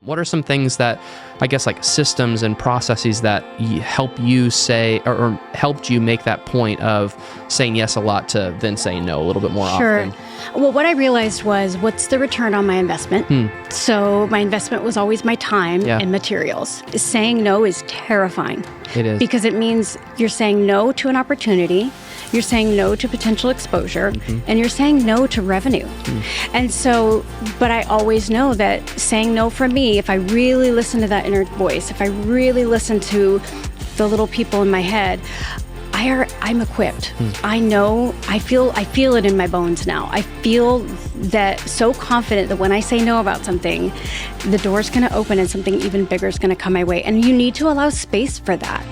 What are some things that, I guess, like systems and processes that help you say, or helped you make that point of saying yes a lot to then saying no a little bit more often? Well, what I realized was, what's the return on my investment? So my investment was always my time and materials. Saying no is terrifying. It is. Because it means you're saying no to an opportunity, you're saying no to potential exposure, and you're saying no to revenue. And so, but I always know that saying no for me, if I really listen to that inner voice, if I really listen to the little people in my head, I'm equipped. I know, I feel it in my bones now. I feel that so confident that when I say no about something, the door's going to open and something even bigger is going to come my way. And you need to allow space for that.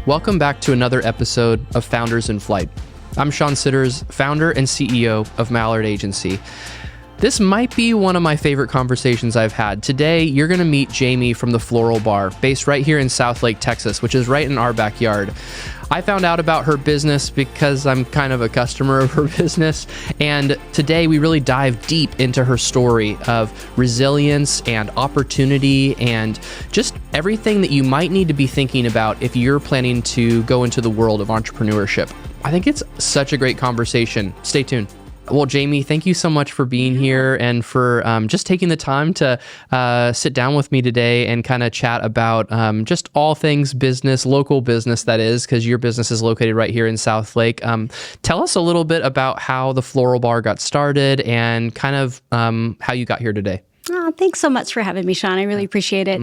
Welcome back to another episode of Founders in Flight. I'm Sean Sidders, founder and CEO of Mallard Agency. This might be one of my favorite conversations I've had. Today, you're going to meet Jaime from the Floral Bar, based right here in Southlake, Texas, which is right in our backyard. I found out about her business because I'm kind of a customer of her business. And today we really dive deep into her story of resilience and opportunity and just everything that you might need to be thinking about if you're planning to go into the world of entrepreneurship. I think it's such a great conversation. Stay tuned. Well, Jaime, thank you so much for being here and for just taking the time to sit down with me today and kind of chat about just all things business, local business that is, because your business is located right here in Southlake. Tell us a little bit about how the Floral Bar got started and kind of how you got here today. Oh, thanks so much for having me, Sean. I really appreciate it.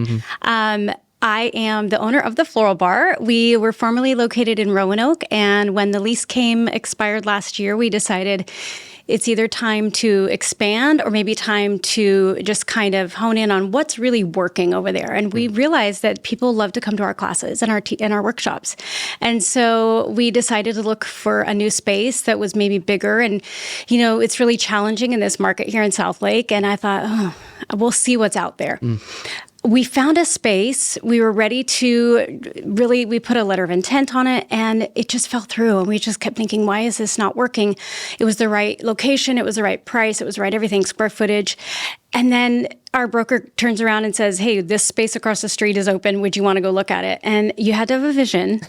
I am the owner of the Floral Bar. We were formerly located in Roanoke, and when the lease expired last year, we decided it's either time to expand or maybe time to just kind of hone in on what's really working over there. And we realized that people love to come to our classes and our workshops. And so we decided to look for a new space that was maybe bigger. And, you know, it's really challenging in this market here in Southlake. And I thought, we'll see what's out there. We found a space. We were ready to we put a letter of intent on it, and it just fell through. And we just kept thinking, why is this not working? It was the right location. It was the right price. It was the right everything, square footage. And then our broker turns around and says, hey, this space across the street is open. Would you want to go look at it? And you had to have a vision.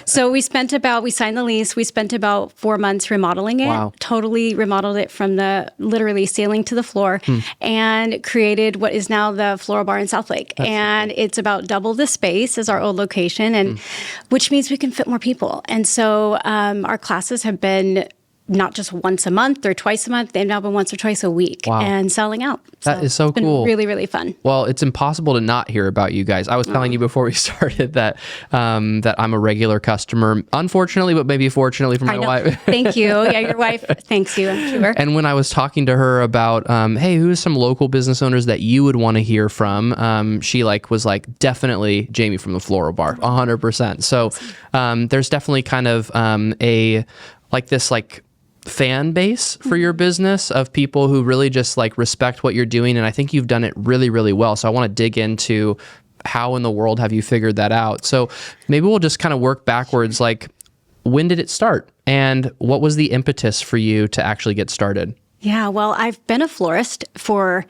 So we signed the lease. We spent about 4 months remodeling it. Wow. Totally remodeled it from the literally ceiling to the floor and created what is now the Floral Bar in Southlake. And it's about double the space as our old location, and which means we can fit more people. And so our classes have been not just once a month or twice a month. They've now been once or twice a week and selling out. That is so it's been cool. Really, really fun. Well, it's impossible to not hear about you guys. I was telling you before we started that that I'm a regular customer, unfortunately, but maybe fortunately for my wife. Thank you. Yeah, your wife thanks you, I'm sure. And when I was talking to her about, hey, who's some local business owners that you would want to hear from? She was definitely Jaime from the Floral Bar, 100%. So there's definitely kind of this fan base for your business of people who really just respect what you're doing. And I think you've done it really, really well. So I want to dig into how in the world have you figured that out? So maybe we'll just kind of work backwards. When did it start? And what was the impetus for you to actually get started? Yeah, well, I've been a florist for,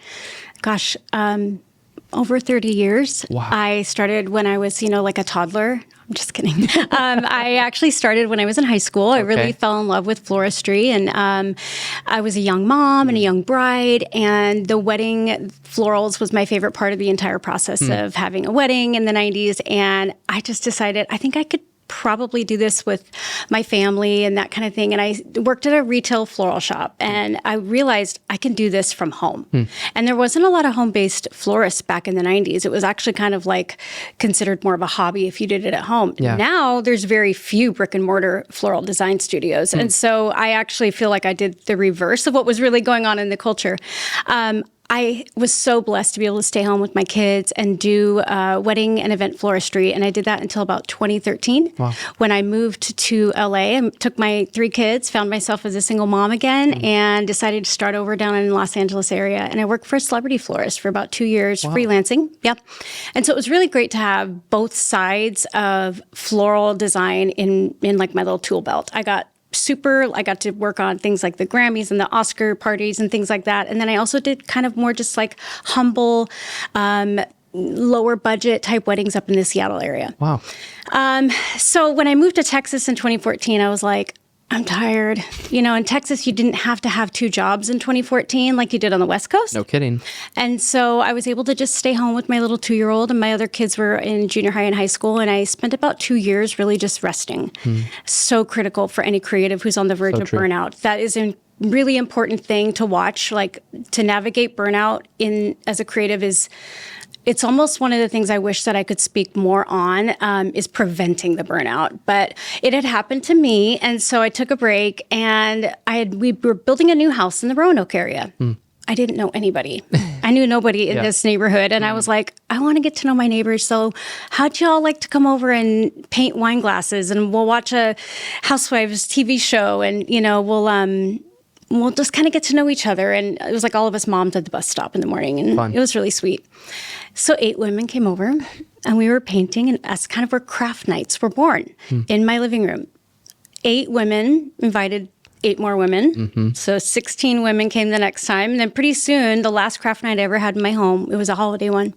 over 30 years. Wow. I started when I was, a toddler. I'm just kidding. I actually started when I was in high school. I really fell in love with floristry, and I was a young mom and a young bride, and the wedding florals was my favorite part of the entire process of having a wedding in the 90s. And I just decided I think I could probably do this with my family and that kind of thing. And I worked at a retail floral shop, and I realized I can do this from home. And there wasn't a lot of home-based florists back in the 90s. It was actually kind of considered more of a hobby if you did it at home. Yeah. Now there's very few brick and mortar floral design studios. And so I actually feel like I did the reverse of what was really going on in the culture. I was so blessed to be able to stay home with my kids and do wedding and event floristry. And I did that until about 2013 when I moved to LA and took my 3 kids, found myself as a single mom again, and decided to start over down in the Los Angeles area. And I worked for a celebrity florist for about 2 years, freelancing. Yep. And so it was really great to have both sides of floral design in my little tool belt. I got I got to work on things like the Grammys and the Oscar parties and things like that. And then I also did kind of more just like humble, lower budget type weddings up in the Seattle area. Wow. So when I moved to Texas in 2014, I was like, I'm tired. In Texas, you didn't have to have 2 jobs in 2014 like you did on the West Coast. No kidding. And so I was able to just stay home with my little 2-year-old, and my other kids were in junior high and high school. And I spent about 2 years really just resting. So critical for any creative who's on the verge of burnout. That is a really important thing to watch. Like, to navigate burnout as a creative it's almost one of the things I wish that I could speak more on, is preventing the burnout. But it had happened to me, and so I took a break, and we were building a new house in the Roanoke area. I didn't know anybody. I knew nobody in this neighborhood, and I was like, I want to get to know my neighbors. So how'd y'all like to come over and paint wine glasses, and we'll watch a Housewives TV show, and we'll just kind of get to know each other. And it was like all of us moms at the bus stop in the morning, and Fun. It was really sweet. So 8 women came over, and we were painting, and that's kind of where craft nights were born in my living room. 8 women invited 8 more women. So 16 women came the next time. And then pretty soon, the last craft night I ever had in my home, it was a holiday one.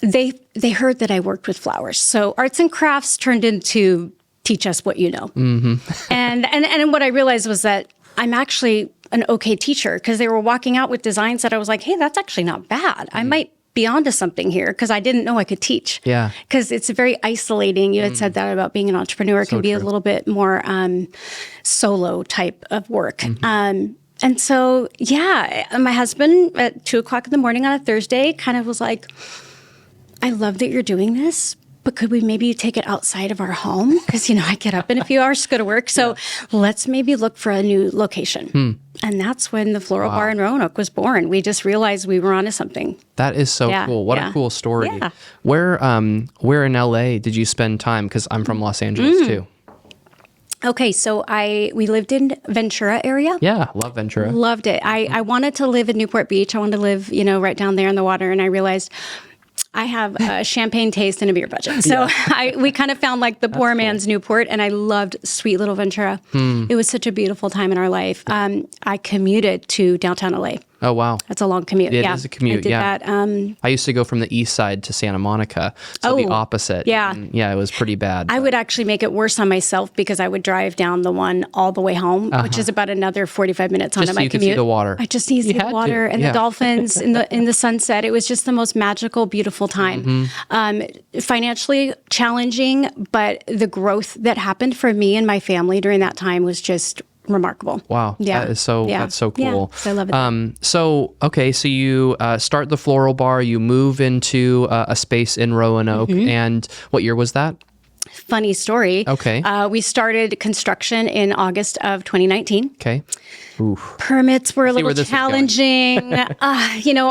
They heard that I worked with flowers. So arts and crafts turned into teach us what you know. And what I realized was that I'm actually an okay teacher, because they were walking out with designs that I was like, hey, that's actually not bad. I might be onto something here, because I didn't know I could teach. Yeah. Because it's very isolating. You had said that about being an entrepreneur. It can be a little bit more solo type of work. And so, my husband at 2:00 in the morning on a Thursday kind of was like, I love that you're doing this, but could we maybe take it outside of our home? Because, I get up in a few hours to go to work. So let's maybe look for a new location. And that's when the Floral Bar in Roanoke was born. We just realized we were onto something. That is so cool. What a cool story. Yeah. Where in LA did you spend time? Because I'm from Los Angeles too. Okay, so we lived in Ventura area. Yeah, love Ventura. Loved it. I wanted to live in Newport Beach. I wanted to live, right down there in the water. And I realized I have a champagne taste and a beer budget. So we kind of found like the poor man's Newport, and I loved sweet little Ventura. It was such a beautiful time in our life. I commuted to downtown LA. Oh, wow. That's a long commute. It is a commute, I did that. I used to go from the east side to Santa Monica, so the opposite. Yeah. And it was pretty bad. I would actually make it worse on myself, because I would drive down the one all the way home, which is about another 45 minutes onto my commute. Just so you could see the water. I just need to see the water and the dolphins in the sunset. It was just the most magical, beautiful time. Financially challenging, but the growth that happened for me and my family during that time was just remarkable. Wow. Yeah. That's so cool. Yeah. So I love it. So you start the Floral Bar, you move into a space in Roanoke, and what year was that? Funny story. Okay. We started construction in August of 2019. Okay. Oof. Permits were a little challenging.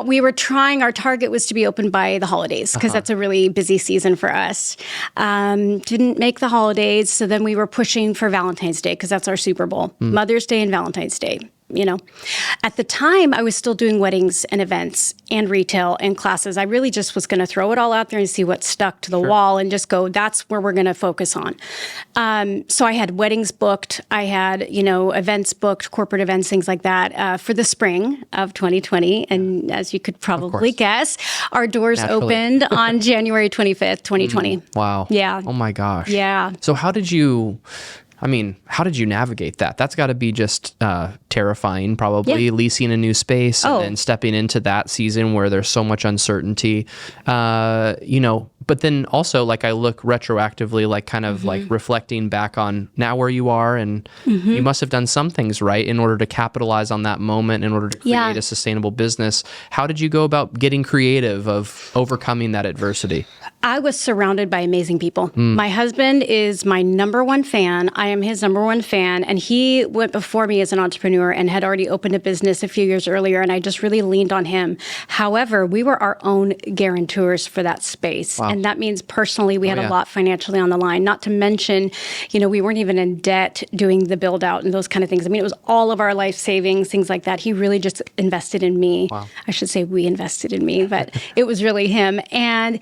We were trying, our target was to be open by the holidays, because that's a really busy season for us. Didn't make the holidays. So then we were pushing for Valentine's Day, because that's our Super Bowl, Mother's Day and Valentine's Day. At the time, I was still doing weddings and events and retail and classes. I really just was going to throw it all out there and see what stuck to the wall and just go, that's where we're going to focus on. So I had weddings booked. I had, events booked, corporate events, things like that for the spring of 2020. And as you could probably guess, our doors opened on January 25th, 2020. Wow. Yeah. Oh my gosh. Yeah. So how did you navigate that? That's got to be just terrifying, probably, leasing a new space and then stepping into that season where there's so much uncertainty, but then also, like, I look retroactively, like, kind of like reflecting back on now where you are, and you must have done some things right in order to capitalize on that moment, in order to create a sustainable business. How did you go about getting creative of overcoming that adversity? I was surrounded by amazing people. My husband is my number one fan. I am his number one fan. And he went before me as an entrepreneur and had already opened a business a few years earlier. And I just really leaned on him. However, we were our own guarantors for that space. Wow. And that means personally, we had a lot financially on the line. Not to mention, we weren't even in debt doing the build out and those kind of things. I mean, it was all of our life savings, things like that. He really just invested in me. Wow. I should say we invested in me, but it was really him. And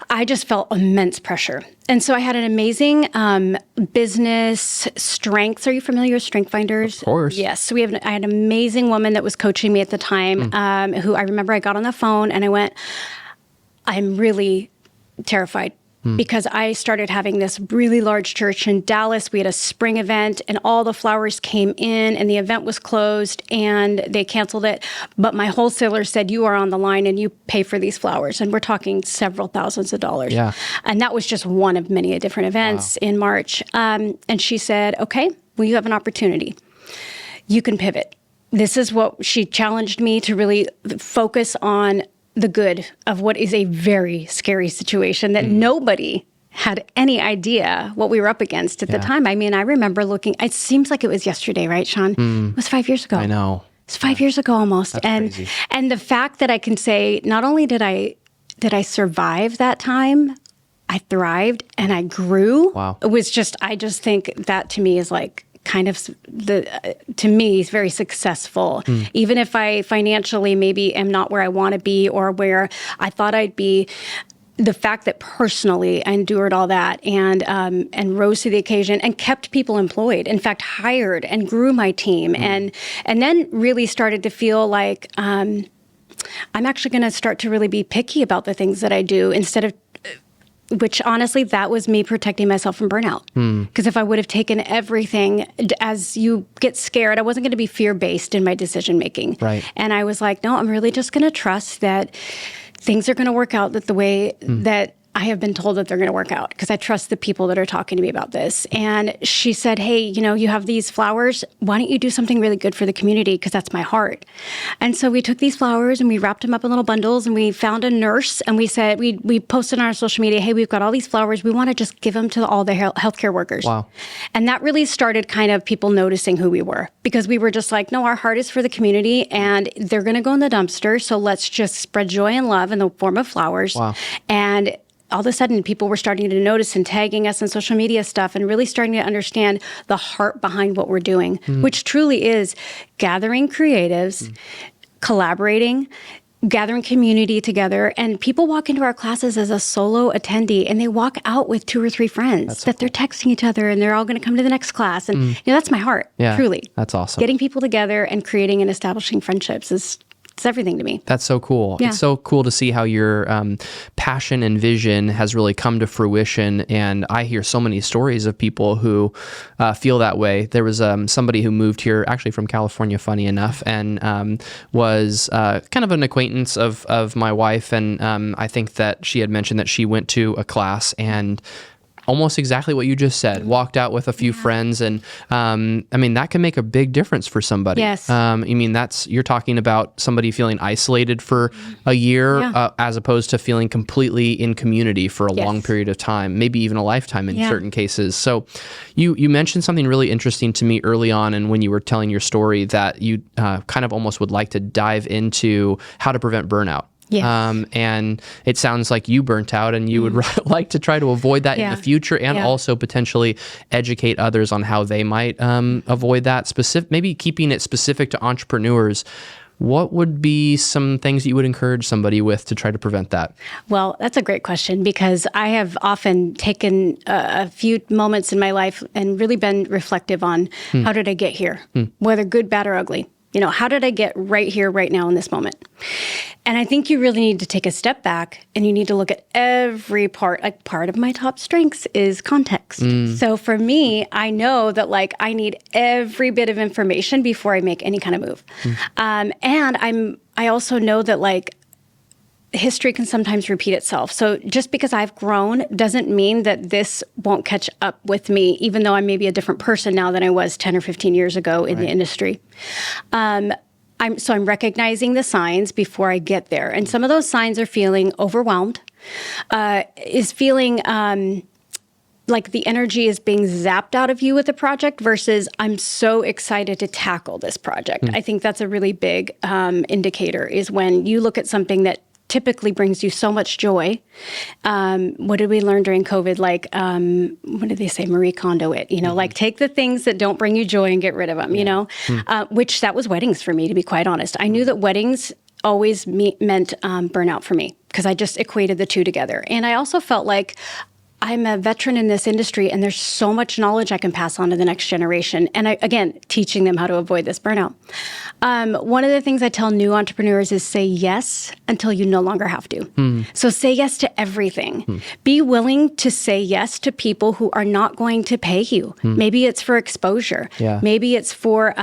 I just felt immense pressure. And so I had an amazing business Strengths. Are you familiar with Strength Finders? Of course. Yes. So I had an amazing woman that was coaching me at the time, who I remember I got on the phone and I went, I'm really terrified. Because I started having this really large church in Dallas. We had a spring event and all the flowers came in and the event was closed and they canceled it. But my wholesaler said, you are on the line and you pay for these flowers. And we're talking several thousands of dollars. Yeah. And that was just one of many different events in March. And she said, okay, well, you have an opportunity. You can pivot. This is what she challenged me to really focus on the good of what is a very scary situation that nobody had any idea what we were up against at the time. I mean, I remember looking, it seems like it was yesterday, right, Sean? It was 5 years ago. I know. It's 5 years ago almost. That's crazy. And the fact that I can say, not only did I survive that time, I thrived and I grew. Wow. It was just, I just think that to me is like, kind of to me is very successful. Even if I financially maybe am not where I want to be or where I thought I'd be, the fact that personally I endured all that and rose to the occasion and kept people employed. In fact, hired and grew my team and then really started to feel like I'm actually going to start to really be picky about the things that I do instead of. Which honestly, that was me protecting myself from burnout. Because if I would have taken everything, as you get scared, I wasn't going to be fear-based in my decision making. Right. And I was like, no, I'm really just going to trust that things are going to work out the way that I have been told that they're going to work out because I trust the people that are talking to me about this. And she said, hey, you have these flowers. Why don't you do something really good for the community? Because that's my heart. And so we took these flowers and we wrapped them up in little bundles and we found a nurse and we said, we posted on our social media, hey, we've got all these flowers. We want to just give them to all the healthcare workers. Wow. And that really started kind of people noticing who we were because we were just like, no, our heart is for the community and they're going to go in the dumpster. So let's just spread joy and love in the form of flowers. Wow. And all of a sudden, people were starting to notice and tagging us in social media stuff and really starting to understand the heart behind what we're doing, which truly is gathering creatives, collaborating, gathering community together. And people walk into our classes as a solo attendee and they walk out with 2 or 3 friends that they're texting each other and they're all going to come to the next class. And that's my heart, truly. That's awesome. Getting people together and creating and establishing friendships it's everything to me. That's so cool. Yeah. It's so cool to see how your passion and vision has really come to fruition. And I hear so many stories of people who feel that way. There was somebody who moved here actually from California, funny enough, and was kind of an acquaintance of my wife. And I think that she had mentioned that she went to a class and almost exactly what you just said, walked out with a few friends. And I mean, that can make a big difference for somebody. Yes. I mean, you're talking about somebody feeling isolated for a year as opposed to feeling completely in community for a long period of time, maybe even a lifetime in certain cases. So you mentioned something really interesting to me early on. And when you were telling your story that you kind of almost would like to dive into how to prevent burnout. Yes. And it sounds like you burnt out and you would like to try to avoid that in the future and also potentially educate others on how they might avoid that, maybe keeping it specific to entrepreneurs. What would be some things you would encourage somebody with to try to prevent that? Well, that's a great question because I have often taken a few moments in my life and really been reflective on how did I get here, whether good, bad, or ugly. How did I get right here, right now in this moment? And I think you really need to take a step back and you need to look at every part. Like part of my top strengths is context. So for me, I know that I need every bit of information before I make any kind of move. And I also know that history can sometimes repeat itself. So just because I've grown doesn't mean that this won't catch up with me, even though I'm maybe a different person now than I was 10 or 15 years ago in the industry. I'm recognizing the signs before I get there. And some of those signs are feeling overwhelmed, is feeling like the energy is being zapped out of you with the project versus I'm so excited to tackle this project. I think that's a really big indicator is when you look at something that typically brings you so much joy. What did we learn during COVID? What did they say? Marie Kondo it, take the things that don't bring you joy and get rid of them, which that was weddings for me, to be quite honest. I knew that weddings always meant burnout for me because I just equated the two together. And I also felt like I'm a veteran in this industry and there's so much knowledge I can pass on to the next generation. And again, teaching them how to avoid this burnout. One of the things I tell new entrepreneurs is say yes until you no longer have to. So say yes to everything. Be willing to say yes to people who are not going to pay you. Maybe it's for exposure. Maybe it's for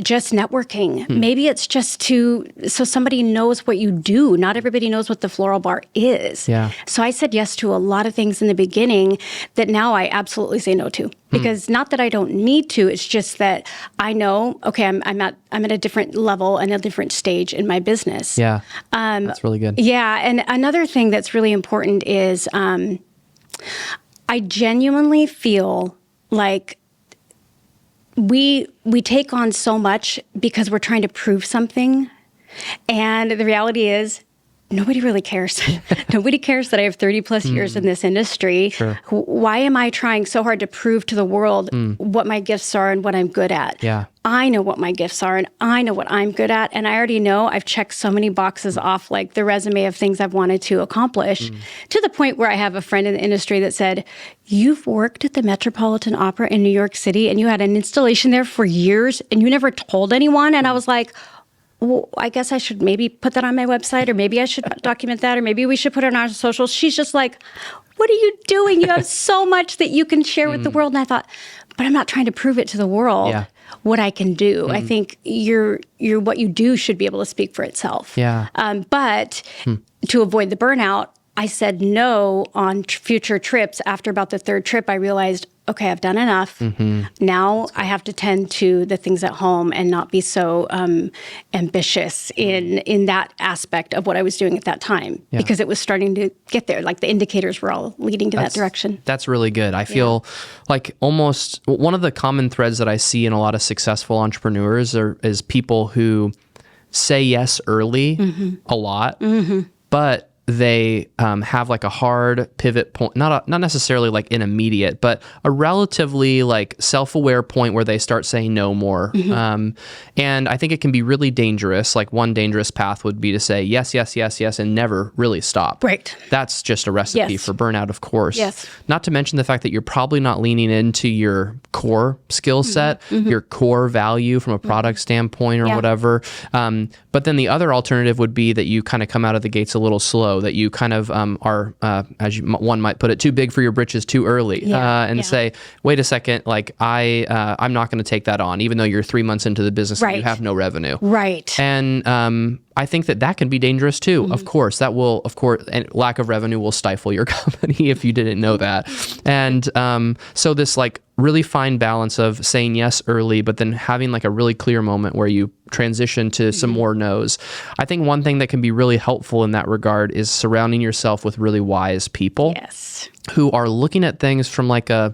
just networking. Maybe it's just so somebody knows what you do. Not everybody knows what the Floral Bar is. So I said yes to a lot of things in the beginning that now I absolutely say no to. Because not that I don't need to, it's just that I know, okay, I'm at a different level and a different stage in my business. That's really good. And another thing that's really important is I genuinely feel like we take on so much because we're trying to prove something. And the reality is, nobody really cares. Nobody cares that I have 30 plus years in this industry. Why am I trying so hard to prove to the world what my gifts are and what I'm good at? I know what my gifts are and I know what I'm good at. And I already know I've checked so many boxes off, like the resume of things I've wanted to accomplish, to the point where I have a friend in the industry that said, you've worked at the Metropolitan Opera in New York City and you had an installation there for years and you never told anyone. And I was like, well, I guess I should maybe put that on my website, or maybe I should document that, or maybe we should put it on our socials. She's just like, what are you doing? You have so much that you can share with the world. And I thought, but I'm not trying to prove it to the world what I can do. I think what you do should be able to speak for itself. But to avoid the burnout, I said no on future trips. After about the third trip, I realized, okay, I've done enough. Now I have to tend to the things at home and not be so ambitious in that aspect of what I was doing at that time, because it was starting to get there. Like the indicators were all leading to that direction. That's really good. I feel like almost one of the common threads that I see in a lot of successful entrepreneurs is people who say yes early a lot, but they have like a hard pivot point, not necessarily like an immediate, but a relatively like self-aware point where they start saying no more. And I think it can be really dangerous. Like one dangerous path would be to say yes, yes, yes, yes, and never really stop. Right. That's just a recipe for burnout, of course. Not to mention the fact that you're probably not leaning into your core skill set, your core value from a product standpoint or whatever. But then the other alternative would be that you kind of come out of the gates a little slow, that you kind of are, one might put it, too big for your britches too early, and say, wait a second, like I'm not going to take that on, even though you're 3 months into the business and you have no revenue. And I think that can be dangerous too. Of course, that will, and lack of revenue will stifle your company if you didn't know that. And so this like really fine balance of saying yes early, but then having like a really clear moment where you transition to some more no's. I think one thing that can be really helpful in that regard is surrounding yourself with really wise people who are looking at things from like a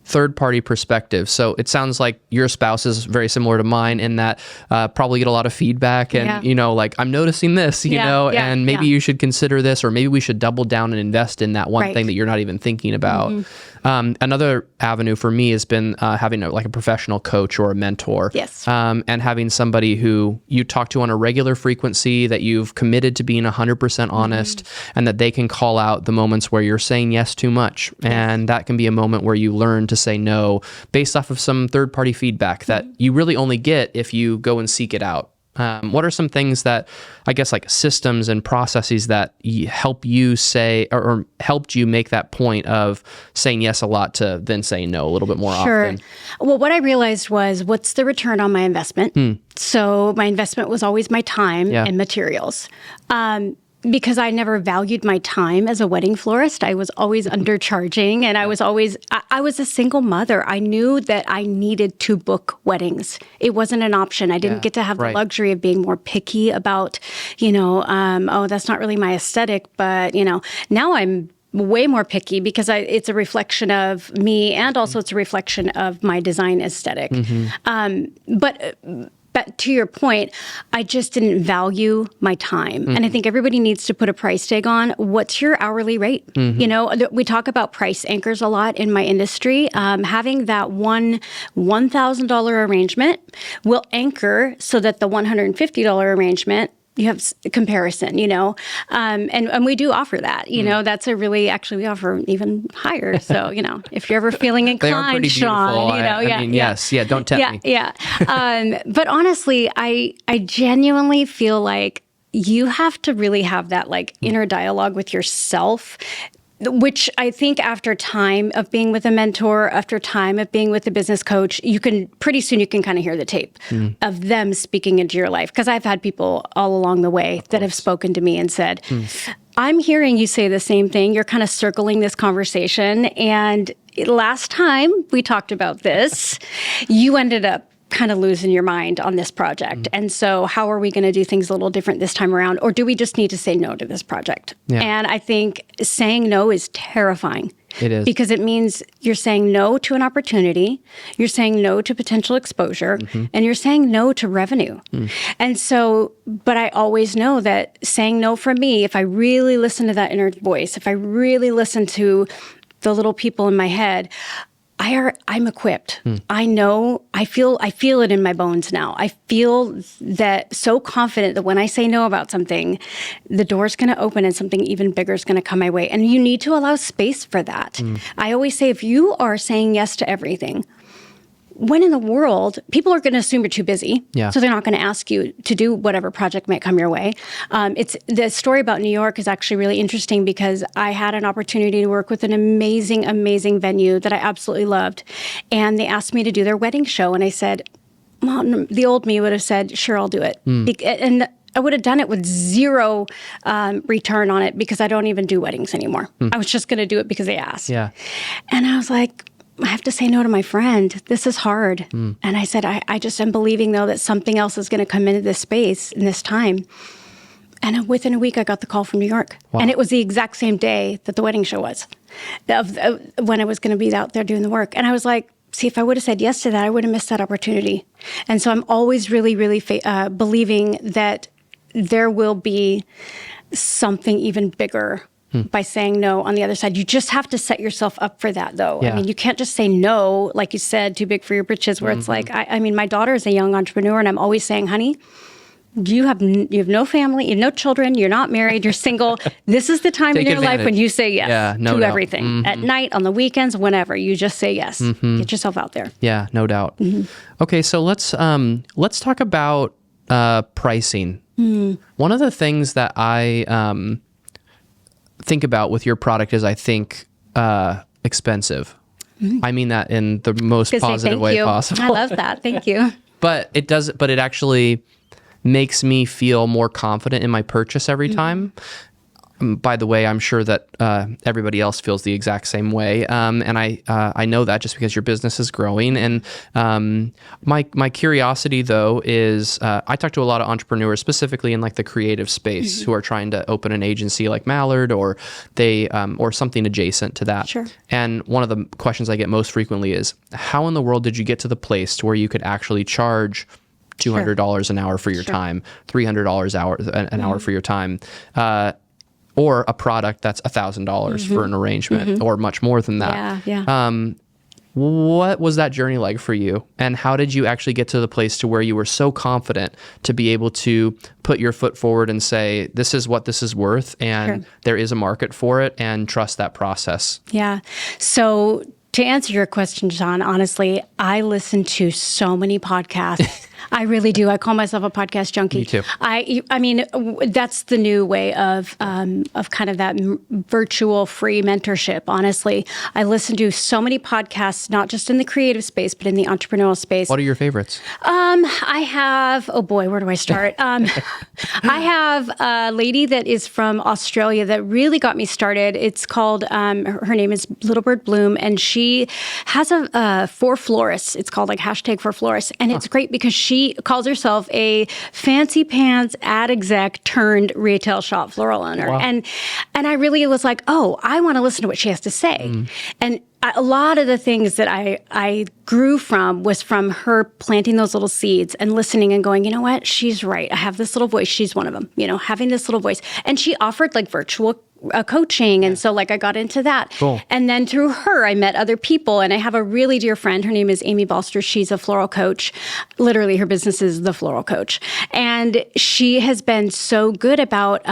third-party perspective. So it sounds like your spouse is very similar to mine in that probably get a lot of feedback and, like I'm noticing this, and maybe you should consider this, or maybe we should double down and invest in that one thing that you're not even thinking about. Another avenue for me has been having a professional coach or a mentor, and having somebody who you talk to on a regular frequency, that you've committed to being 100% honest, and that they can call out the moments where you're saying yes too much. And that can be a moment where you learn to say no based off of some third-party feedback that you really only get if you go and seek it out. What are some things that, I guess, like systems and processes that help you say, or helped you make that point of saying yes a lot to then saying no a little bit more often? Well, what I realized was, what's the return on my investment? So my investment was always my time and materials. Because I never valued my time as a wedding florist. I was always undercharging, and I was a single mother. I knew that I needed to book weddings. It wasn't an option. I didn't get to have the luxury of being more picky about, that's not really my aesthetic, but, now I'm way more picky because it's a reflection of me, and also it's a reflection of my design aesthetic. But to your point, I just didn't value my time. And I think everybody needs to put a price tag on what's your hourly rate. We talk about price anchors a lot in my industry. Having that $1,000 arrangement will anchor so that the $150 arrangement comparison, and we do offer that, that's a really, actually we offer even higher. So, if you're ever feeling inclined, they are pretty Sean, beautiful. Yes. Yeah. Don't tempt me. Yeah. But honestly, I genuinely feel like you have to really have that like inner dialogue with yourself, which I think after time of being with a mentor, after time of being with a business coach, pretty soon you can kind of hear the tape of them speaking into your life. Because I've had people all along the way that have spoken to me and said, I'm hearing you say the same thing. You're kind of circling this conversation. And last time we talked about this, you ended up kind of losing your mind on this project. And so how are we going to do things a little different this time around? Or do we just need to say no to this project? Yeah. And I think saying no is terrifying. It is. Because it means you're saying no to an opportunity, you're saying no to potential exposure, and you're saying no to revenue. And so, but I always know that saying no for me, if I really listen to that inner voice, if I really listen to the little people in my head, I'm equipped. I know, I feel it in my bones now. I feel that so confident that when I say no about something, the door's going to open and something even bigger is going to come my way. And you need to allow space for that. I always say, if you are saying yes to everything, when in the world, people are going to assume you're too busy. Yeah. So they're not going to ask you to do whatever project might come your way. It's the story about New York is actually really interesting because I had an opportunity to work with an amazing, amazing venue that I absolutely loved. And they asked me to do their wedding show. And I said, well, the old me would have said, sure, I'll do it. And I would have done it with zero return on it because I don't even do weddings anymore. I was just going to do it because they asked. Yeah. And I was like, I have to say no to my friend. This is hard. And I said, I just am believing, though, that something else is going to come into this space in this time. And within a week, I got the call from New York. Wow. And it was the exact same day that the wedding show was, when I was going to be out there doing the work. And I was like, see, if I would have said yes to that, I would have missed that opportunity. And so I'm always really, really believing that there will be something even bigger by saying no on the other side. You just have to set yourself up for that, though. Yeah. I mean, you can't just say no, like you said, too big for your britches, where it's like, I mean, my daughter is a young entrepreneur, and I'm always saying, honey, you have no family, you have no children, you're not married, you're single. This is the time in your life when you say yes to everything. At night, on the weekends, whenever, you just say yes. Get yourself out there. Yeah, no doubt. Okay, so let's talk about pricing. One of the things that I think about with your product is, I think, expensive. I mean that in the most positive way possible. I love that. Thank you. But it actually makes me feel more confident in my purchase every time. By the way, I'm sure that everybody else feels the exact same way, and I know that just because your business is growing. And my curiosity, though, is I talk to a lot of entrepreneurs, specifically in like the creative space, who are trying to open an agency like Mallard, or or something adjacent to that. Sure. And one of the questions I get most frequently is, how in the world did you get to the place to where you could actually charge $200 an hour for your time, $300 an hour for your time? Or a product that's $1,000 for an arrangement, or much more than that. What was that journey like for you? And how did you actually get to the place to where you were so confident to be able to put your foot forward and say, this is what this is worth, and there is a market for it, and trust that process? Yeah. So to answer your question, Sean, honestly, I listen to so many podcasts. I really do. I call myself a podcast junkie. Me too. I mean, that's the new way of kind of that virtual free mentorship. Honestly, I listen to so many podcasts, not just in the creative space, but in the entrepreneurial space. What are your favorites? I have, oh boy, where do I start? I have a lady that is from Australia that really got me started. It's called, her name is Little Bird Bloom, and she has a for florists. It's called like #4florists. And it's great because she calls herself a fancy pants ad exec turned retail shop floral owner. Wow. And I really was like, oh, I want to listen to what she has to say. And a lot of the things that I grew from was from her planting those little seeds and listening and going, you know what, she's right. I have this little voice. She's one of them, having this little voice. And she offered like virtual coaching. And so like I got into that. Cool. And then through her, I met other people. And I have a really dear friend. Her name is Amy Balster. She's a floral coach. Literally, her business is The Floral Coach. And she has been so good about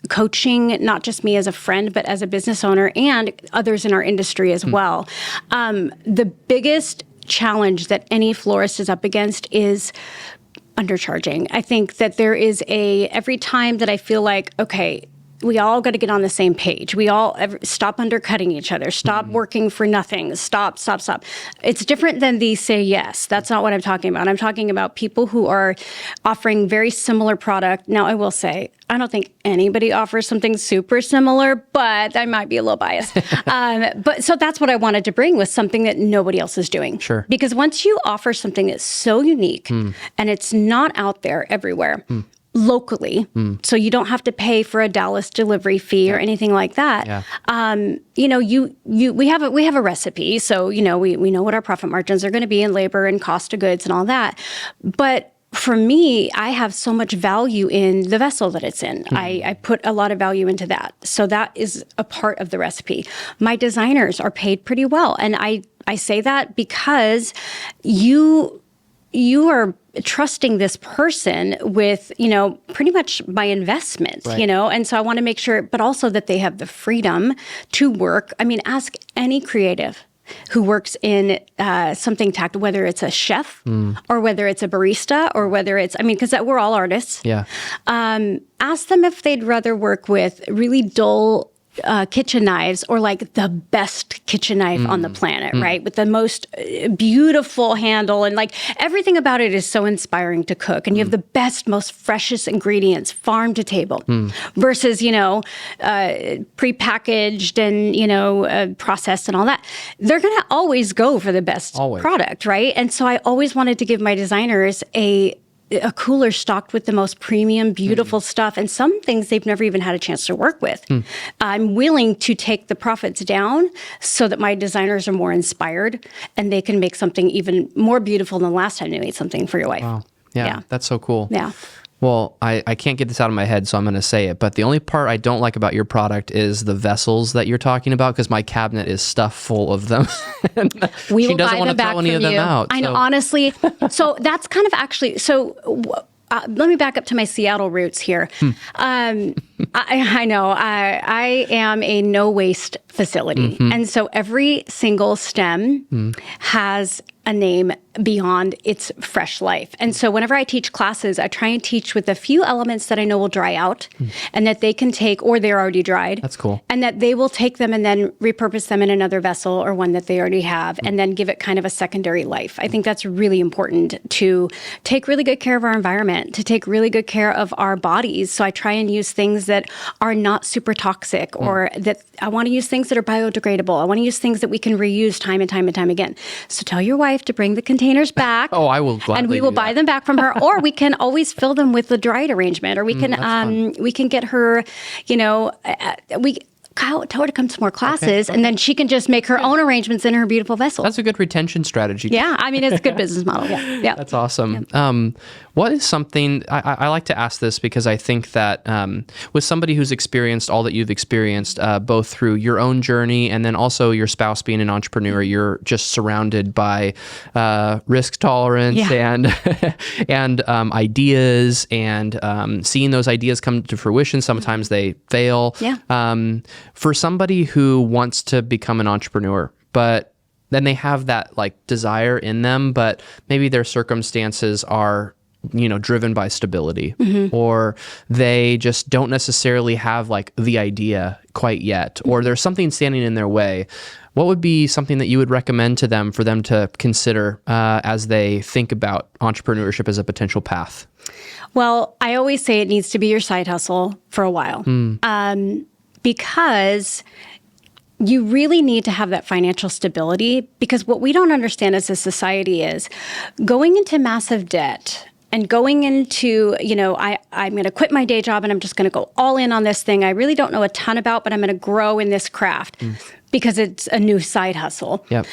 coaching, not just me as a friend, but as a business owner and others in our industry as well. The biggest challenge that any florist is up against is undercharging. I think that there is every time that I feel like, okay, we all got to get on the same page. We all stop undercutting each other, stop working for nothing, stop. It's different than the say yes. That's not what I'm talking about. I'm talking about people who are offering very similar product. Now, I will say, I don't think anybody offers something super similar, but I might be a little biased. But so that's what I wanted to bring, was something that nobody else is doing. Sure. Because once you offer something that's so unique and it's not out there everywhere, locally, so you don't have to pay for a Dallas delivery fee or anything like that. We have a recipe, so we know what our profit margins are going to be in labor and cost of goods and all that. But for me, I have so much value in the vessel that it's in. I put a lot of value into that, so that is a part of the recipe. My designers are paid pretty well, and I say that because you are trusting this person with, pretty much my investment, right. And so I want to make sure, but also that they have the freedom to work. I mean, ask any creative who works in something tactile, whether it's a chef or whether it's a barista or whether it's, because we're all artists. Yeah. Ask them if they'd rather work with really dull kitchen knives or like the best kitchen knife on the planet, right? With the most beautiful handle, and like everything about it is so inspiring to cook. And you have the best, most freshest ingredients farm to table versus, prepackaged and, processed and all that. They're going to always go for the best product, right? And so I always wanted to give my designers a cooler stocked with the most premium, beautiful stuff, and some things they've never even had a chance to work with. I'm willing to take the profits down so that my designers are more inspired and they can make something even more beautiful than last time they made something for your wife. Wow. Yeah. That's so cool. Yeah. Well, I can't get this out of my head, so I'm going to say it. But the only part I don't like about your product is the vessels that you're talking about, because my cabinet is stuffed full of them. We she will doesn't buy want them to back throw any from of them you. out. I know, honestly. So that's kind of actually, let me back up to my Seattle roots here. I know I am a no waste facility. And so every single stem has a name beyond its fresh life. And so whenever I teach classes, I try and teach with a few elements that I know will dry out and that they can take, or they're already dried. That's cool. And that they will take them and then repurpose them in another vessel or one that they already have, and then give it kind of a secondary life. I think that's really important, to take really good care of our environment, to take really good care of our bodies. So I try and use things that are not super toxic, or that I want to use things that are biodegradable. I want to use things that we can reuse time and time and time again. So tell your wife to bring the containers back. Oh, I will gladly. And we will buy them back from her, or we can always fill them with the dried arrangement, or we can get her, tell her to come to more classes, and then she can just make her own arrangements in her beautiful vessel. That's a good retention strategy. Yeah, it's a good business model. Yeah. That's awesome. Yeah. What is something, I like to ask this because I think that with somebody who's experienced all that you've experienced, both through your own journey and then also your spouse being an entrepreneur, you're just surrounded by risk tolerance and ideas, and seeing those ideas come to fruition. Sometimes they fail. Yeah. For somebody who wants to become an entrepreneur, but then they have that desire in them, but maybe their circumstances are driven by stability, or they just don't necessarily have the idea quite yet, or there's something standing in their way. What would be something that you would recommend to them for them to consider as they think about entrepreneurship as a potential path? Well, I always say it needs to be your side hustle for a while, because you really need to have that financial stability, because what we don't understand as a society is going into massive debt and going into, I'm going to quit my day job and I'm just going to go all in on this thing I really don't know a ton about, but I'm going to grow in this craft because it's a new side hustle. Yep.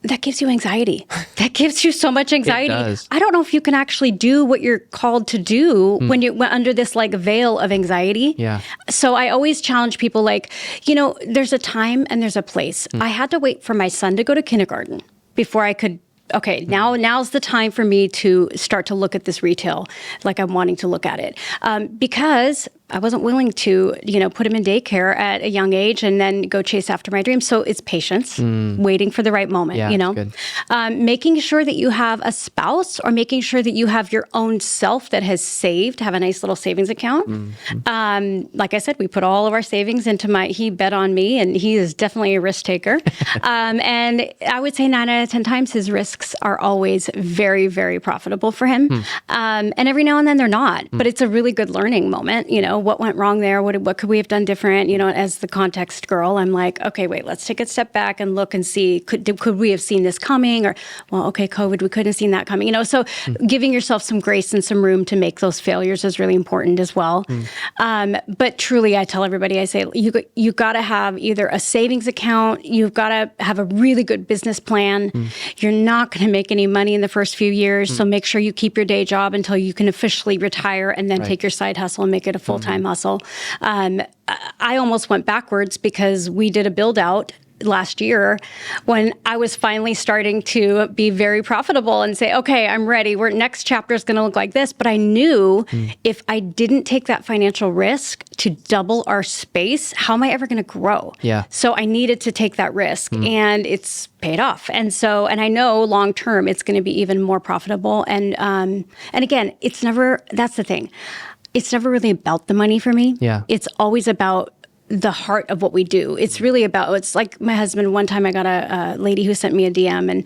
that gives you anxiety. That gives you so much anxiety. It does. I don't know if you can actually do what you're called to do when you're under this like veil of anxiety. Yeah. So I always challenge people like, there's a time and there's a place. I had to wait for my son to go to kindergarten before I could, okay, now's the time for me to start to look at this retail like I'm wanting to look at it. Because I wasn't willing to, put him in daycare at a young age and then go chase after my dreams. So it's patience, waiting for the right moment, Good. Making sure that you have a spouse or making sure that you have your own self that has saved, have a nice little savings account. Like I said, we put all of our savings into he bet on me, and he is definitely a risk taker. And I would say 9 out of 10 times his risks are always very, very profitable for him. And every now and then they're not, but it's a really good learning moment. What went wrong there? What could we have done different? As the context girl, I'm like, okay, wait, let's take a step back and look and see, could we have seen this coming? Or, well, okay, COVID, we couldn't have seen that coming. So giving yourself some grace and some room to make those failures is really important as well. But truly, I tell everybody, I say, you got to have either a savings account, you've got to have a really good business plan. You're not going to make any money in the first few years, so make sure you keep your day job until you can officially retire and then take your side hustle and make it a full-time hustle. I almost went backwards because we did a build out last year when I was finally starting to be very profitable and say, okay, I'm ready. Next chapter is going to look like this. But I knew if I didn't take that financial risk to double our space, how am I ever going to grow? Yeah. So I needed to take that risk, and it's paid off. And I know long term it's going to be even more profitable. And again, that's the thing. It's never really about the money for me. Yeah. It's always about the heart of what we do. It's really about, it's like my husband, one time I got a lady who sent me a DM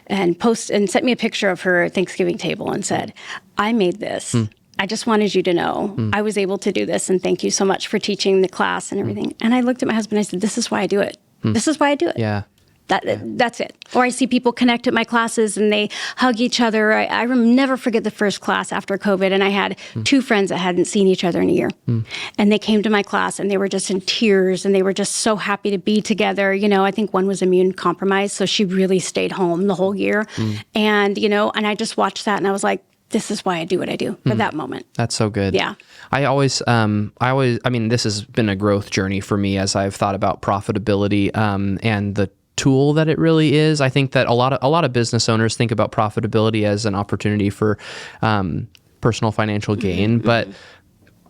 and sent me a picture of her Thanksgiving table and said, I made this. I just wanted you to know I was able to do this, and thank you so much for teaching the class and everything. And I looked at my husband and I said, this is why I do it. This is why I do it. Yeah. That's it. Or I see people connect at my classes and they hug each other. I never forget the first class after COVID, and I had two friends that hadn't seen each other in a year. And they came to my class and they were just in tears and they were just so happy to be together. I think one was immune compromised, so she really stayed home the whole year. And, and I just watched that and I was like, this is why I do what I do for that moment. That's so good. Yeah. I mean, this has been a growth journey for me as I've thought about profitability, and the tool that it really is. I think that a lot of business owners think about profitability as an opportunity for personal financial gain, but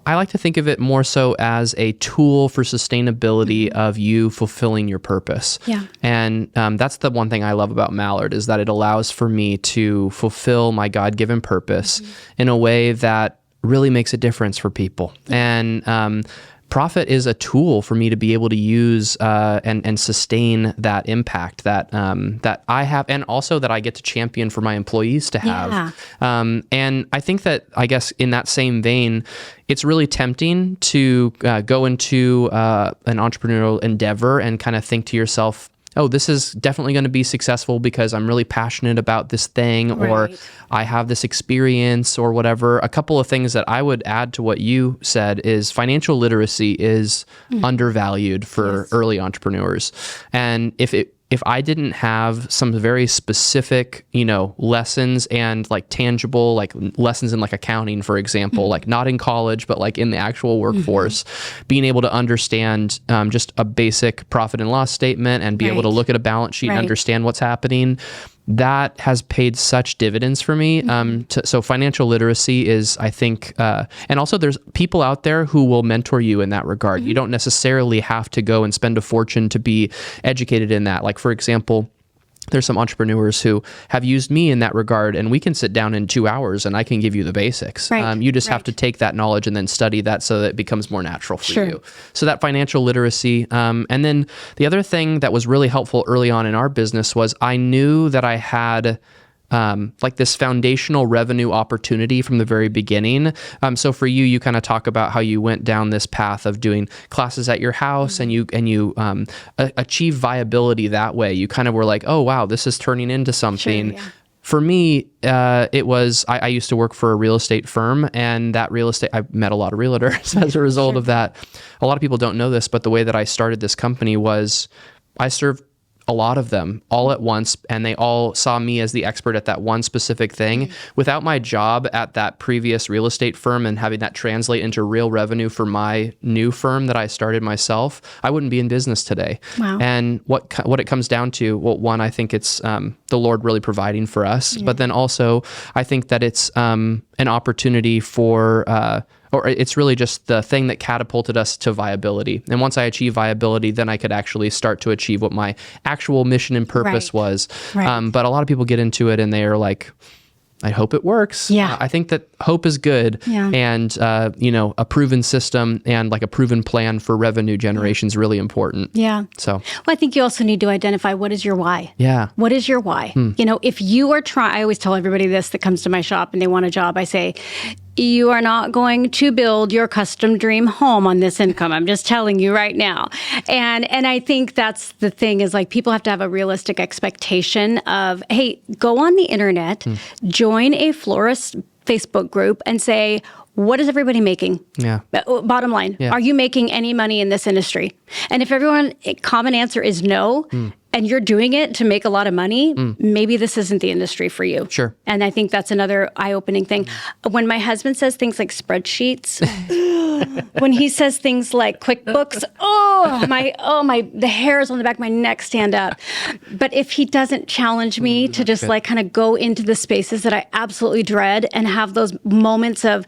I like to think of it more so as a tool for sustainability of you fulfilling your purpose. Yeah. And that's the one thing I love about Mallard, is that it allows for me to fulfill my God-given purpose in a way that really makes a difference for people. And profit is a tool for me to be able to use and sustain that impact that I have, and also that I get to champion for my employees to have. Yeah. And I think that, I guess, in that same vein, it's really tempting to go into an entrepreneurial endeavor and kind of think to yourself, oh, this is definitely going to be successful because I'm really passionate about this thing, or I have this experience or whatever. A couple of things that I would add to what you said is financial literacy is undervalued for early entrepreneurs. And if I didn't have some very specific, lessons and like tangible, like lessons in like accounting, for example, like not in college, but like in the actual workforce, being able to understand just a basic profit and loss statement and be able to look at a balance sheet and understand what's happening, that has paid such dividends for me. So financial literacy is, I think, and also there's people out there who will mentor you in that regard. You don't necessarily have to go and spend a fortune to be educated in that. Like, for example, there's some entrepreneurs who have used me in that regard, and we can sit down in 2 hours and I can give you the basics. You just have to take that knowledge and then study that so that it becomes more natural for you. So that financial literacy. And then the other thing that was really helpful early on in our business was I knew that I had like this foundational revenue opportunity from the very beginning. So for you kind of talk about how you went down this path of doing classes at your house, and you achieve viability that way. You kind of were like, oh wow, this is turning into something. For me, it was, I used to work for a real estate firm, and that real estate, I met a lot of realtors as a result of that. A lot of people don't know this, but the way that I started this company was I served a lot of them all at once, and they all saw me as the expert at that one specific thing. Without my job at that previous real estate firm and having that translate into real revenue for my new firm that I started myself, I wouldn't be in business today. Wow. And what it comes down to, well, one, I think it's the Lord really providing for us, but then also I think that it's an opportunity for or it's really just the thing that catapulted us to viability. And once I achieve viability, then I could actually start to achieve what my actual mission and purpose was. Right. But a lot of people get into it and they are like, I hope it works. Yeah. I think that hope is good. Yeah. And, a proven system and like a proven plan for revenue generation is really important. Yeah. So, Well, I think you also need to identify what is your why. yeah. What is your why? If you are trying, I always tell everybody this that comes to my shop and they want a job, I say, you are not going to build your custom dream home on this income. I'm just telling you right now. And I think that's the thing is like people have to have a realistic expectation of, hey, go on the internet, join a florist Facebook group and say, what is everybody making? Yeah. Bottom line, are you making any money in this industry? And if everyone, common answer is no, and you're doing it to make a lot of money, maybe this isn't the industry for you. Sure. And I think that's another eye-opening thing. When my husband says things like spreadsheets, when he says things like QuickBooks, the hairs on the back of my neck stand up. But if he doesn't challenge me to just like kind of go into the spaces that I absolutely dread and have those moments of,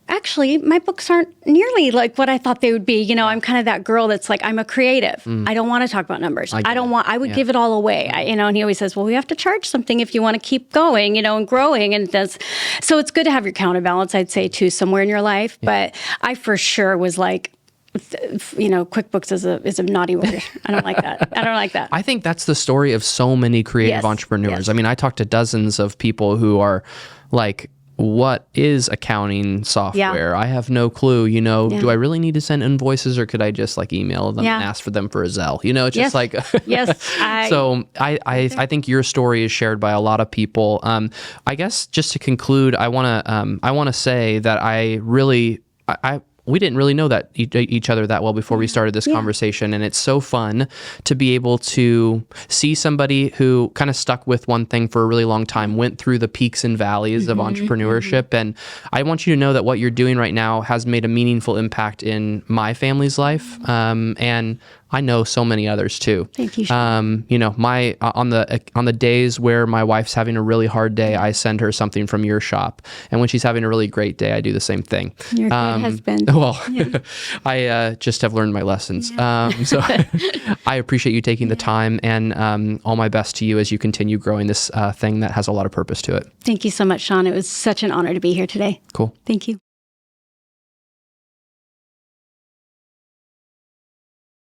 actually, my books aren't nearly like what I thought they would be. I'm kind of that girl that's like, I'm a creative. I don't want to talk about numbers. I would give it all away. And he always says, well, we have to charge something if you want to keep going, and growing. And so it's good to have your counterbalance, I'd say, too, somewhere in your life. Yeah. But I for sure was like, QuickBooks is a naughty word. I don't like that. I think that's the story of so many creative entrepreneurs. Yes. I mean, I talked to dozens of people who are like, what is accounting software? Yeah. I have no clue. Do I really need to send invoices, or could I just like email them and ask for them for a Zelle? It's just like, yes. So I think your story is shared by a lot of people. I guess just to conclude, I want to say that we didn't really know that each other that well before we started this conversation. And it's so fun to be able to see somebody who kind of stuck with one thing for a really long time, went through the peaks and valleys of entrepreneurship. And I want you to know that what you're doing right now has made a meaningful impact in my family's life. And I know so many others too. Thank you. Sean. On the days where my wife's having a really hard day, I send her something from your shop, and when she's having a really great day, I do the same thing. You're a good husband. Well, I just have learned my lessons. So I appreciate you taking the time, and all my best to you as you continue growing this thing that has a lot of purpose to it. Thank you so much, Sean. It was such an honor to be here today. Cool. Thank you.